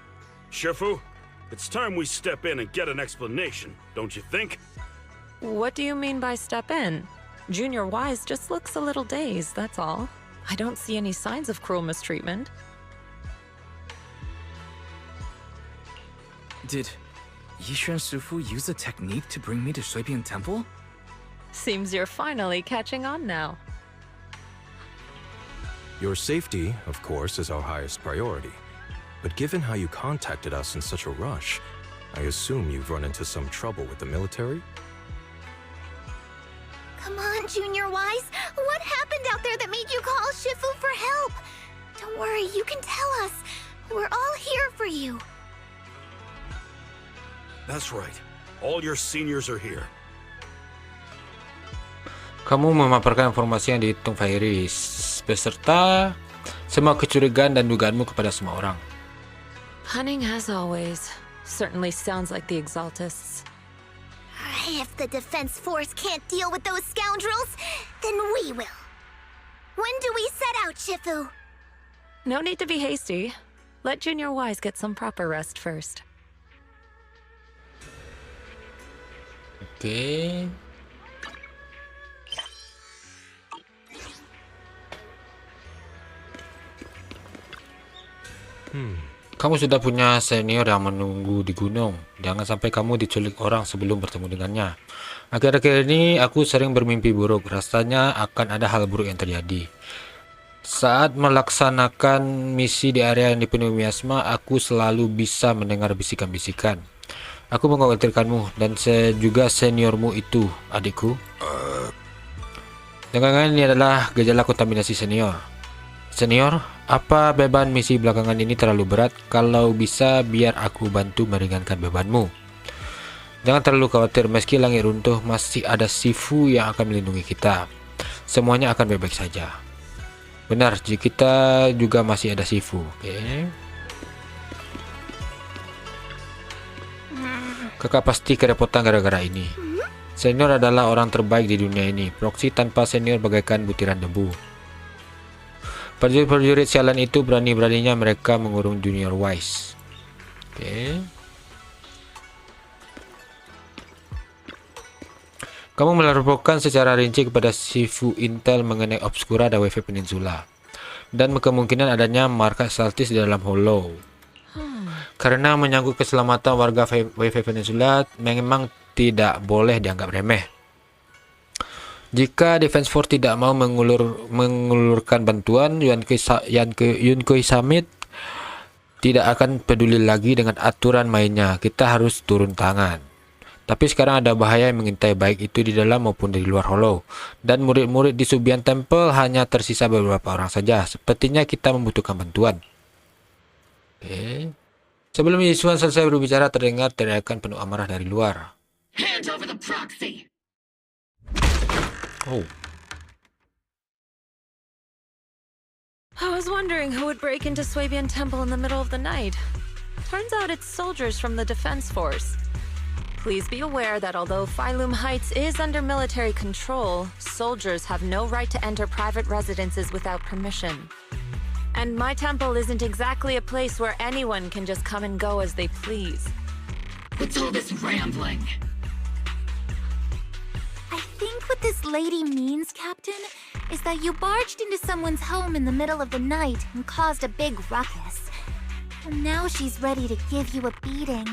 Shifu, it's time we step in and get an explanation, don't you think? What do you mean by step in? Junior Wise just looks a little dazed, that's all. I don't see any signs of cruel mistreatment. Did Yishuan Sufu use a technique to bring me to Swabian Temple? Seems you're finally catching on now. Your safety, of course, is our highest priority. But given how you contacted us in such a rush, I assume you've run into some trouble with the military? Come on, Junior Wise. What happened out there that made you call Shifu for help? Don't worry, you can tell us. We're all here for you. That's right. All your seniors are here. Kamu memaparkan informasi yang dihitung Fairis beserta semua kecurigaan dan dugaanmu kepada semua orang. Cunning as always. Certainly sounds like the Exaltists. If the Defense Force can't deal with those scoundrels, then we will. When do we set out, Shifu? No need to be hasty. Let Junior Wise get some proper rest first. Okay. Kamu sudah punya senior yang menunggu di gunung. Jangan sampai kamu diculik orang sebelum bertemu dengannya. Akhir-akhir ini aku sering bermimpi buruk. Rasanya akan ada hal buruk yang terjadi. Saat melaksanakan misi di area yang dipenuhi miasma, aku selalu bisa mendengar bisikan-bisikan. Aku mengkhawatirkanmu dan juga seniormu itu, adikku. Jangan-jangan ini adalah gejala kontaminasi senior. Senior, apa beban misi belakangan ini terlalu berat? Kalau bisa, biar aku bantu meringankan bebanmu. Jangan terlalu khawatir, meski langit runtuh, masih ada Shifu yang akan melindungi kita. Semuanya akan baik-baik saja. Benar, jika kita juga masih ada Shifu. Okay. Kakak pasti kerepotan gara-gara ini. Senior adalah orang terbaik di dunia ini. Proxy tanpa senior bagaikan butiran debu. Prajurit sialan itu berani-beraninya mereka mengurung Junior Wise. Oke. Kamu melaporkan secara rinci kepada Shifu Intel mengenai Obscura dan Wi-Fi Peninsula. Dan kemungkinan adanya markas Exaltis di dalam Hollow. Karena menyangkut keselamatan warga Wi-Fi Peninsula memang tidak boleh dianggap remeh. Jika Defense Force tidak mau mengulurkan bantuan, Yunkai Summit tidak akan peduli lagi dengan aturan mainnya. Kita harus turun tangan. Tapi sekarang ada bahaya yang mengintai, baik itu di dalam maupun di luar Hollow. Dan murid-murid di Swabian Temple hanya tersisa beberapa orang saja. Sepertinya kita membutuhkan bantuan. Oke. Sebelum Yisuan selesai berbicara, terdengar teriakan penuh amarah dari luar. Hand over the proxy. Oh. I was wondering who would break into Swabian Temple in the middle of the night. Turns out it's soldiers from the Defense Force. Please be aware that although Phylum Heights is under military control, soldiers have no right to enter private residences without permission. And my temple isn't exactly a place where anyone can just come and go as they please. What's all this rambling? I think what this lady means, Captain, is that you barged into someone's home in the middle of the night and caused a big ruckus. And now she's ready to give you a beating.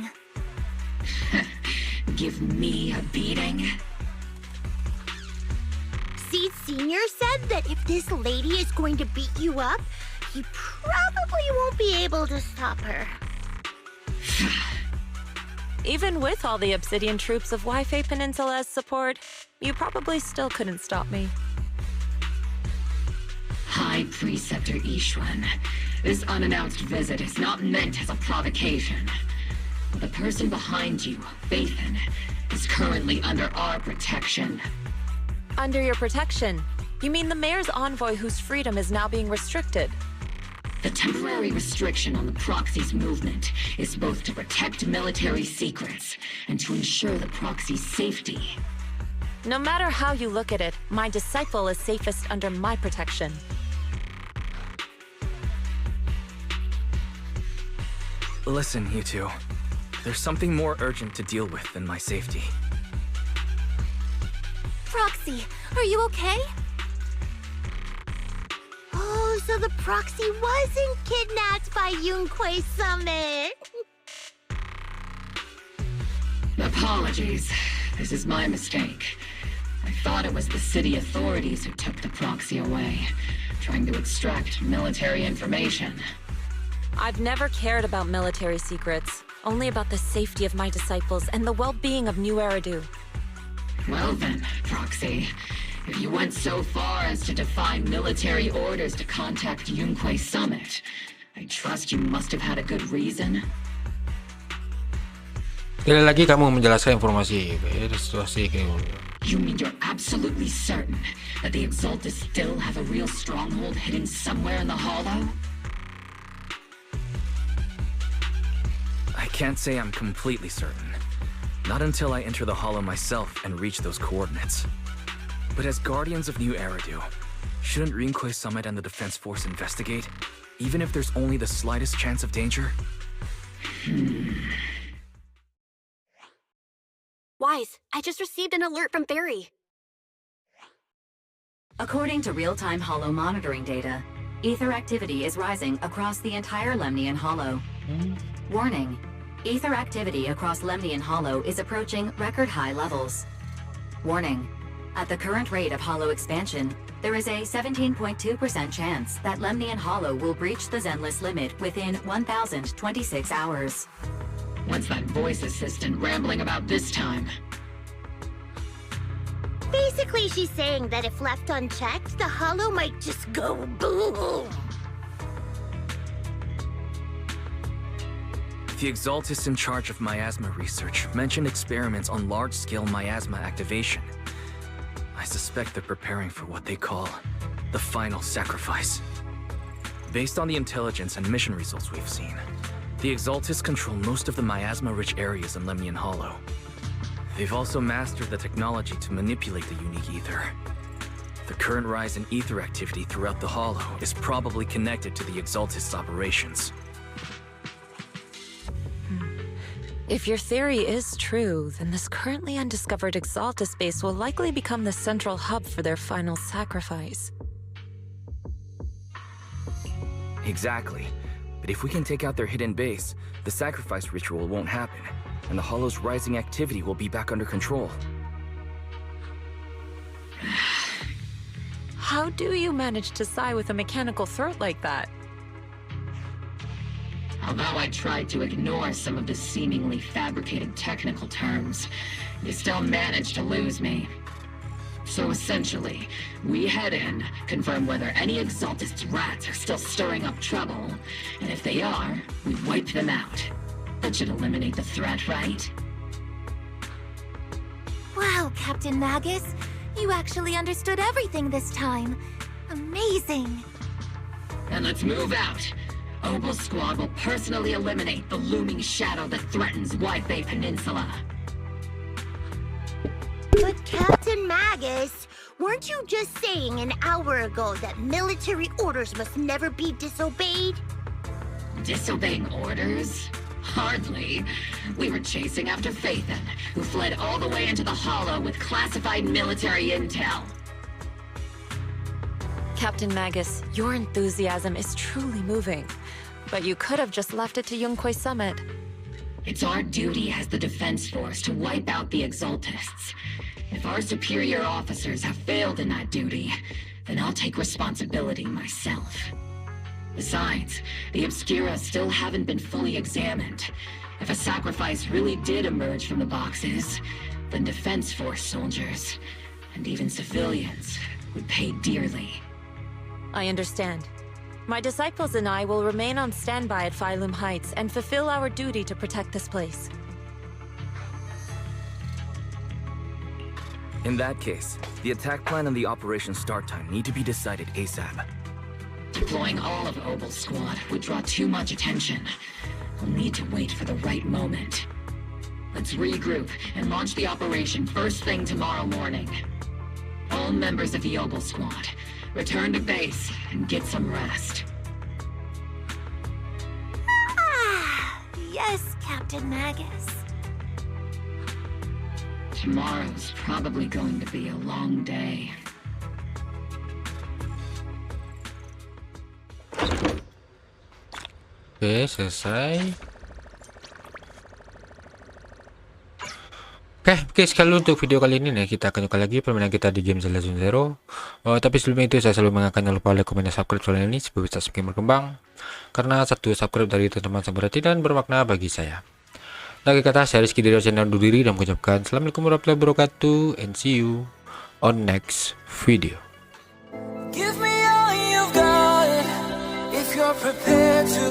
Give me a beating? Seed Senior said that if this lady is going to beat you up, you probably won't be able to stop her. Even with all the Obsidian troops of Wi-Fi Peninsula's support, you probably still couldn't stop me. High Preceptor Ishwan, this unannounced visit is not meant as a provocation. The person behind you, Bathan, is currently under our protection. Under your protection? You mean the mayor's envoy whose freedom is now being restricted? The temporary restriction on the proxy's movement is both to protect military secrets and to ensure the proxy's safety. No matter how you look at it, my disciple is safest under my protection. Listen, you two. There's something more urgent to deal with than my safety. Proxy, are you okay? Oh, so the proxy wasn't kidnapped by Yunquay Summit. Apologies. This is my mistake. I thought it was the city authorities who took the proxy away, trying to extract military information. I've never cared about military secrets, only about the safety of my disciples and the well-being of New Eridu. Well then, Proxy, if you went so far as to defy military orders to contact Yunquay Summit, I trust you must have had a good reason. Sekali lagi kamu menjelaskan informasi situasi ini. You mean you're absolutely certain that the Exaltus still have a real stronghold hidden somewhere in the Hollow? I can't say I'm completely certain. Not until I enter the Hollow myself and reach those coordinates. But as Guardians of New Eridu, shouldn't Yunquay Summit and the Defense Force investigate, even if there's only the slightest chance of danger? Wise, I just received an alert from Barry. According to real-time Hollow monitoring data, ether activity is rising across the entire Lemnian Hollow. Warning. Ether activity across Lemnian Hollow is approaching record-high levels. Warning. At the current rate of Hollow expansion, there is a 17.2% chance that Lemnian Hollow will breach the Zenless limit within 1,026 hours. What's that voice assistant rambling about this time? Basically, she's saying that if left unchecked, the Hollow might just go boom. The Exaltus in charge of miasma research mentioned experiments on large-scale miasma activation. I suspect they're preparing for what they call the final sacrifice. Based on the intelligence and mission results we've seen, the Exaltus control most of the miasma-rich areas in Lemnian Hollow. They've also mastered the technology to manipulate the unique ether. The current rise in ether activity throughout the Hollow is probably connected to the Exaltus operations. If your theory is true, then this currently undiscovered Exaltus base will likely become the central hub for their final sacrifice. Exactly. But if we can take out their hidden base, the sacrifice ritual won't happen, and the Hollow's rising activity will be back under control. How do you manage to sigh with a mechanical throat like that? Although I tried to ignore some of the seemingly fabricated technical terms, you still managed to lose me. So essentially, we head in, confirm whether any Exaltus rats are still stirring up trouble, and if they are, we wipe them out. That should eliminate the threat, right? Wow, Captain Magus. You actually understood everything this time. Amazing. And let's move out. Obel's squad will personally eliminate the looming shadow that threatens White Bay Peninsula. But Captain Magus, weren't you just saying an hour ago that military orders must never be disobeyed? Disobeying orders? Hardly. We were chasing after Phaethon, who fled all the way into the Hollow with classified military intel. Captain Magus, your enthusiasm is truly moving. But you could have just left it to Yunquay Summit. It's our duty as the Defense Force to wipe out the Exaltists. If our superior officers have failed in that duty, then I'll take responsibility myself. Besides, the Obscura still haven't been fully examined. If a sacrifice really did emerge from the boxes, then Defense Force soldiers, and even civilians, would pay dearly. I understand. My disciples and I will remain on standby at Phylum Heights and fulfill our duty to protect this place. In that case, the attack plan and the operation start time need to be decided ASAP. Deploying all of Obel's squad would draw too much attention. We'll need to wait for the right moment. Let's regroup and launch the operation first thing tomorrow morning. All members of the Obel squad, return to base and get some rest. Yes, Captain Magus. Tomorrow's probably going to be a long day. Oke, selesai. Oke, sekali untuk video kali ini nih, kita akan coba lagi permainan kita di game Zenless Zero. Tapi sebelum itu saya selalu mengingatkan jangan lupa like, komen, dan subscribe channel ini supaya bisa semakin berkembang. Karena satu subscribe dari teman-teman sangat berarti dan bermakna bagi saya. Lagi kata saya Rizky dari channel undur diri dan mengucapkan Assalamualaikum warahmatullahi wabarakatuh and see you on next video. Give me all you've got if you're prepared to